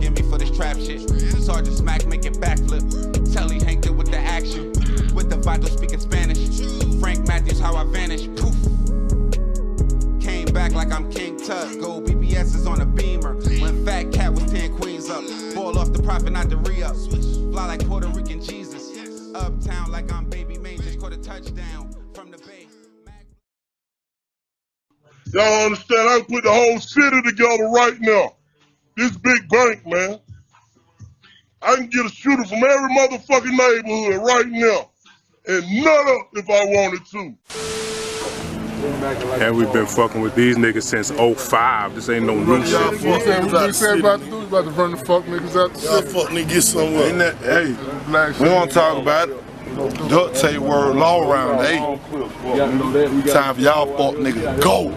forgive me for this trap shit. Sergeant Smack making backflip. Telly Hank did with the action. With the Vato speaking Spanish. Frank Matthews, how I vanish. Poof. Came back like I'm King Tut. Gold BBS is on a beamer. When Fat Cat was 10 queens up. Ball off the profit, not the re-up. Fly like Puerto Rican Jesus. Uptown like I'm Baby Maine. Just caught a touchdown from the Bay. Y'all understand? I can put the whole city together right now. This big bank, man. I can get a shooter from every motherfucking neighborhood right now. And nut up if I wanted to. And we've been fucking with these niggas since 05. This ain't no new shit. What you say about to do? You about to run the fuck niggas out the city. Y'all fuck niggas get somewhere. Ain't that, hey, we want to talk about it. Duck tape word law around, hey. Time for y'all fuck niggas go.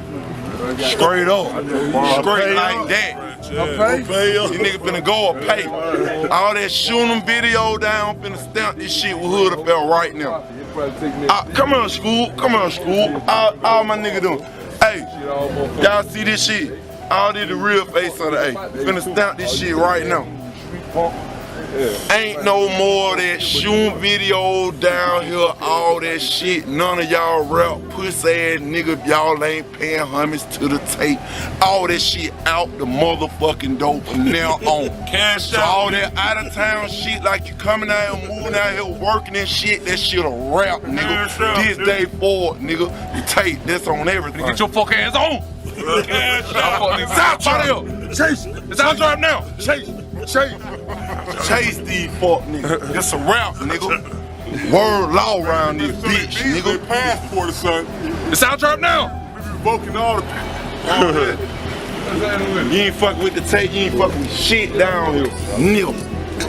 Straight up. Straight like that. You niggas finna go or pay. All that shooting video down, finna stamp this shit with Hood Affair right now. Come on, school. Come on, school. All my niggas doing. Hey, y'all see this shit? All this the real face on the A. Finna stamp this shit right now. Ain't no more of that shooting video down here, all that shit. None of y'all rap pussy ass nigga, y'all ain't paying homage to the tape. All that shit out the motherfucking door from now on. Cash out. All that out of town shit, like you coming out here, moving out here, working and shit, that shit a rap, nigga. This day forward, nigga. The tape, that's on everything. Get your fuck ass on. Stop out here. Chase. It's our job now. Chase Chase these fuck niggas. It's a rap, nigga. Word law around this bitch, nigga. Passport or something. It's our job now. We revoking all the You ain't fucking with the tape, you ain't fucking with shit down here. Nigga.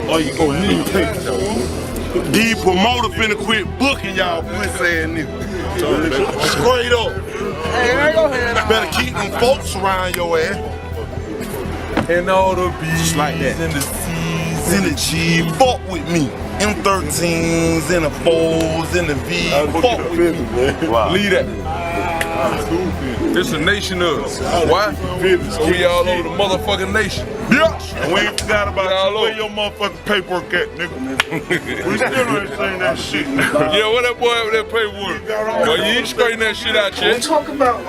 Oh, you gonna need tape. These promoters finna quit booking y'all pussy ass niggas. Straight up. Hey, go ahead. Better keep them folks around your ass. And all the bees like that. and the C's In the G, fuck with me. M13s, in the 4s, in the V, fuck with me. Wow. Leave that. It's a nation of us. Why? We all over the motherfucking nation. Yeah. And we ain't forgot about you. Where your motherfucking paperwork at, nigga? We still ain't saying that shit. Yeah, what that boy with that paperwork? Well, you ain't straighten that shit out, We yet. talk about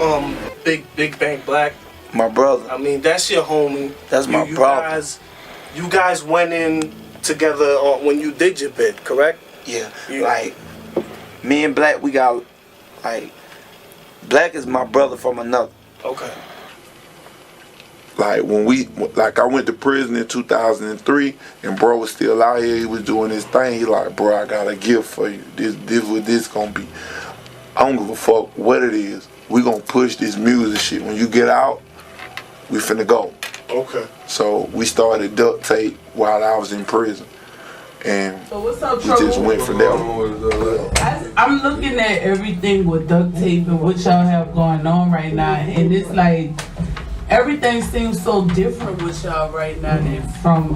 Big Bank Black. My brother. I mean, that's your homie. That's my brother. You guys went in together when you did your bid, correct? Yeah. Like, me and Black, we got, like, Black is my brother from another. Okay. Like I went to prison in 2003 and bro was still out here, he was doing his thing. He like, bro, I got a gift for you. This what this gonna be. I don't give a fuck what it is. We gonna push this music shit. When you get out, we finna go. Okay. So we started Duct Tape while I was in prison. And so what's up, we just went from there. I'm looking at everything with Duct Tape and what y'all have going on right now, and it's like everything seems so different with y'all right now than from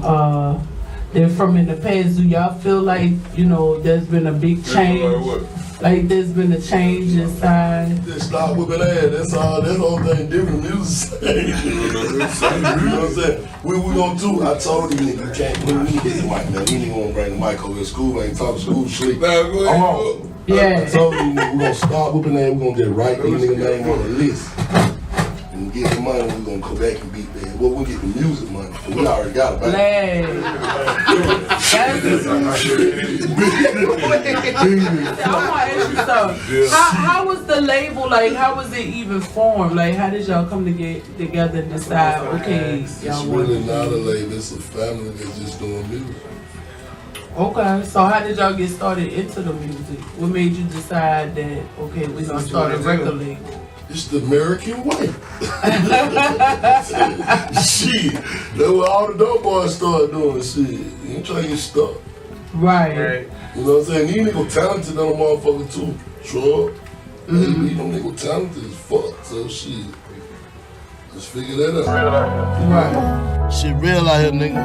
in the past. Do y'all feel like, you know, there's been a big change? Like there's been a change inside? Just stop whipping ass, that's all. That's the whole thing, different music. You know what I'm saying? We gonna do, I told you nigga, you can't, we need to get the mic, man. We ain't gonna bring the mic over to school, man. Talk school sleep. Yeah. I told you nigga, we gonna start whipping ass, we gonna just write these nigga name on the list. And get the money, we gonna come back and beat that. Well, we'll get the music money, but we already got it back. How was the label, like, how was it even formed? Like, how did y'all come to get together and decide, okay, It's y'all really not a label, it's a family that's just doing music. Okay, so how did y'all get started into the music? What made you decide that, okay, we're gonna start a record label? It's the American way. Shit, that's what all the dope boys started doing. Shit, you ain't trying to get stuck. Right. You know what I'm saying? These niggas talented on the motherfucker too. True. These niggas talented as fuck. So shit, let's figure that out. Right. Shit real out here, nigga.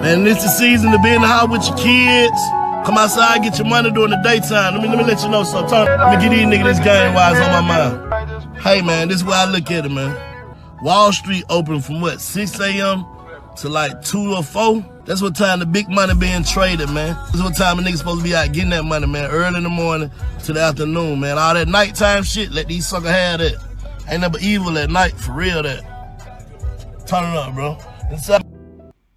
Man, this the season to be in the house with your kids. Come outside, get your money during the daytime. Let me let you know something. Let me get these niggas this game while it's on my mind. Hey man, this is where I look at it, man. Wall Street open from what, 6 a.m. to like 2 or 4. That's what time the big money being traded, man. That's what time a nigga supposed to be out getting that money, man. Early in the morning to the afternoon, man. All that nighttime shit, let these suckers have that. Ain't never evil at night, for real that. Turn it up, bro.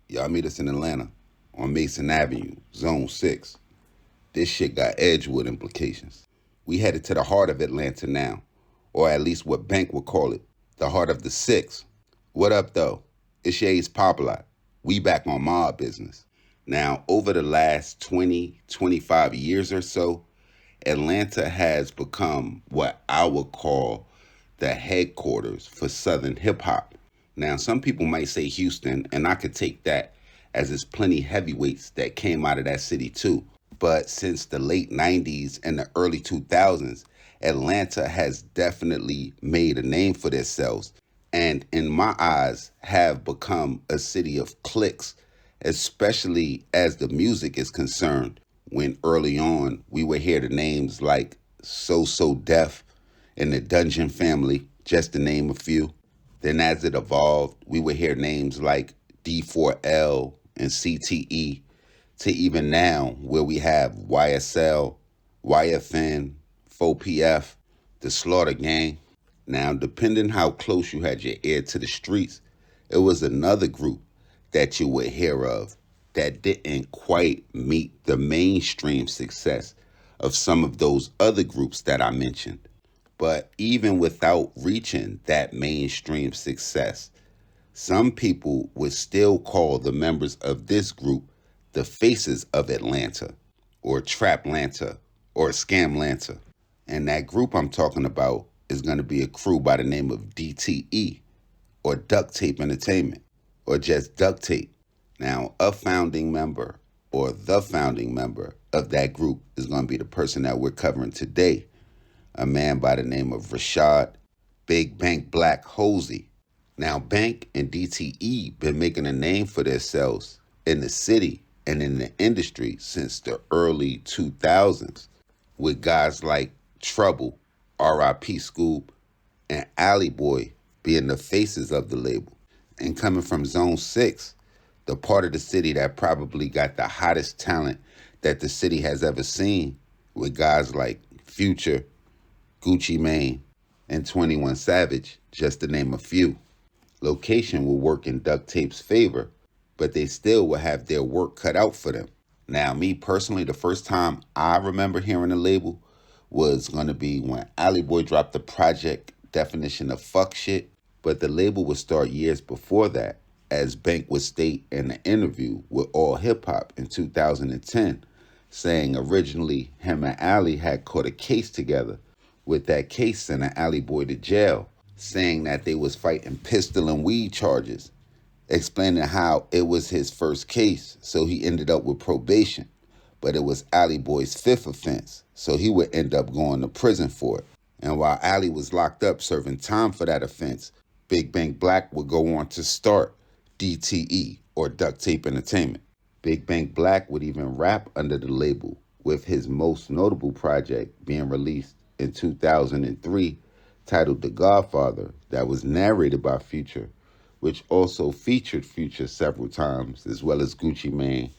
Y'all meet us in Atlanta on Mason Avenue, Zone 6. This shit got Edgewood implications. We headed to the heart of Atlanta now, or at least what Bank would call it, the heart of the 6. What up, though? It's your ace Popalot. We back on MOBB business. Now, over the last 20, 25 years or so, Atlanta has become what I would call the headquarters for Southern hip-hop. Now, some people might say Houston, and I could take that, as there's plenty heavyweights that came out of that city too. But since the late 90s and the early 2000s, Atlanta has definitely made a name for themselves, and in my eyes have become a city of cliques, especially as the music is concerned. When early on, we would hear the names like So Def and the Dungeon Family, just to name a few. Then as it evolved, we would hear names like D4L and CTE, to even now where we have YSL, YFN, 4PF, the Slaughter Gang. Now, depending how close you had your ear to the streets, it was another group that you would hear of that didn't quite meet the mainstream success of some of those other groups that I mentioned. But even without reaching that mainstream success, some people would still call the members of this group the faces of Atlanta, or Traplanta, or Scamlanta. And that group I'm talking about is going to be a crew by the name of DTE, or Duct Tape Entertainment, or just Duct Tape. Now, a founding member, or the founding member of that group is going to be the person that we're covering today, a man by the name of Rashad, Big Bank Black Holsey. Now, Bank and DTE been making a name for themselves in the city and in the industry since the early 2000s, with guys like Trouble, R.I.P. Scoop, and Alley Boy being the faces of the label. And coming from Zone 6, the part of the city that probably got the hottest talent that the city has ever seen, with guys like Future, Gucci Mane, and 21 Savage, just to name a few. Location will work in Duct Tape's favor, but they still will have their work cut out for them. Now, me personally, the first time I remember hearing the label was going to be when Alley Boy dropped the project Definition of Fuck Shit, but the label would start years before that, as Bank would state in an interview with All Hip Hop in 2010, saying originally him and Alley had caught a case together, with that case sending Alley Boy to jail, saying that they was fighting pistol and weed charges, explaining how it was his first case, so he ended up with probation, but it was Alley Boy's 5th offense, so he would end up going to prison for it. And while Alley was locked up serving time for that offense, Big Bank Black would go on to start DTE, or Duct Tape Entertainment. Big Bank Black would even rap under the label, with his most notable project being released in 2003, titled The Godfather, that was narrated by Future, which also featured Future several times, as well as Gucci Mane,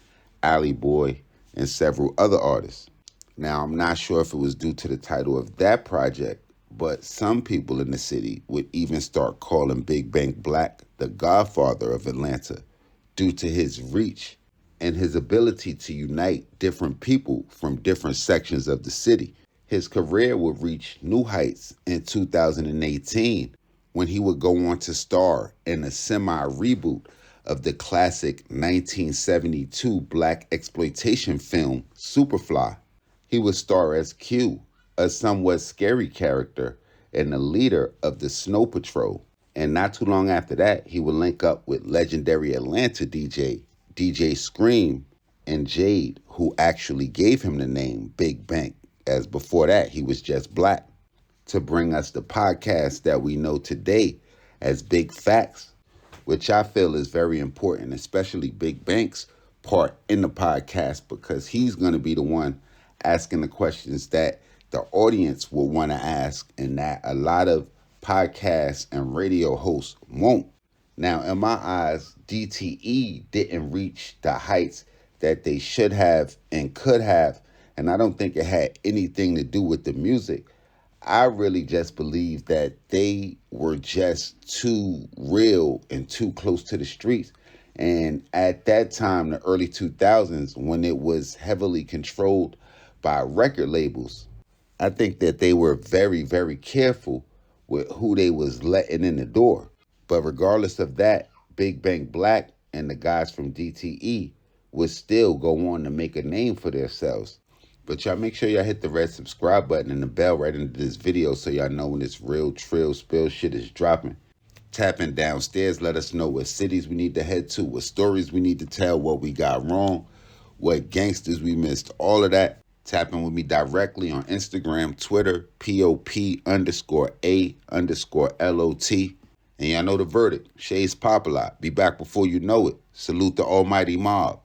Alley Boy, and several other artists. Now, I'm not sure if it was due to the title of that project, but some people in the city would even start calling Big Bank Black the Godfather of Atlanta due to his reach and his ability to unite different people from different sections of the city. His career would reach new heights in 2018 when he would go on to star in a semi-reboot of the classic 1972 black exploitation film Superfly. He would star as Q, a somewhat scary character and the leader of the Snow Patrol. And not too long after that, he would link up with legendary Atlanta DJ Scream, and Jade, who actually gave him the name Big Bank, as before that he was just Black, to bring us the podcast that we know today as Big Facts, which I feel is very important, especially Big Bank's part in the podcast, because he's going to be the one asking the questions that the audience will want to ask and that a lot of podcasts and radio hosts won't. Now, in my eyes, DTE didn't reach the heights that they should have and could have, and I don't think it had anything to do with the music. I really just believe that they were just too real and too close to the streets. And at that time, the early 2000s, when it was heavily controlled by record labels, I think that they were very, very careful with who they was letting in the door. But regardless of that, Big Bank Black and the guys from DTE would still go on to make a name for themselves. But y'all make sure y'all hit the red subscribe button and the bell right into this video so y'all know when this real trill spill shit is dropping. Tapping downstairs, let us know what cities we need to head to, what stories we need to tell, what we got wrong, what gangsters we missed, all of that. Tapping with me directly on Instagram, Twitter, POP_A_LOT. And y'all know the verdict. Shades Popalot. Be back before you know it. Salute the almighty mob.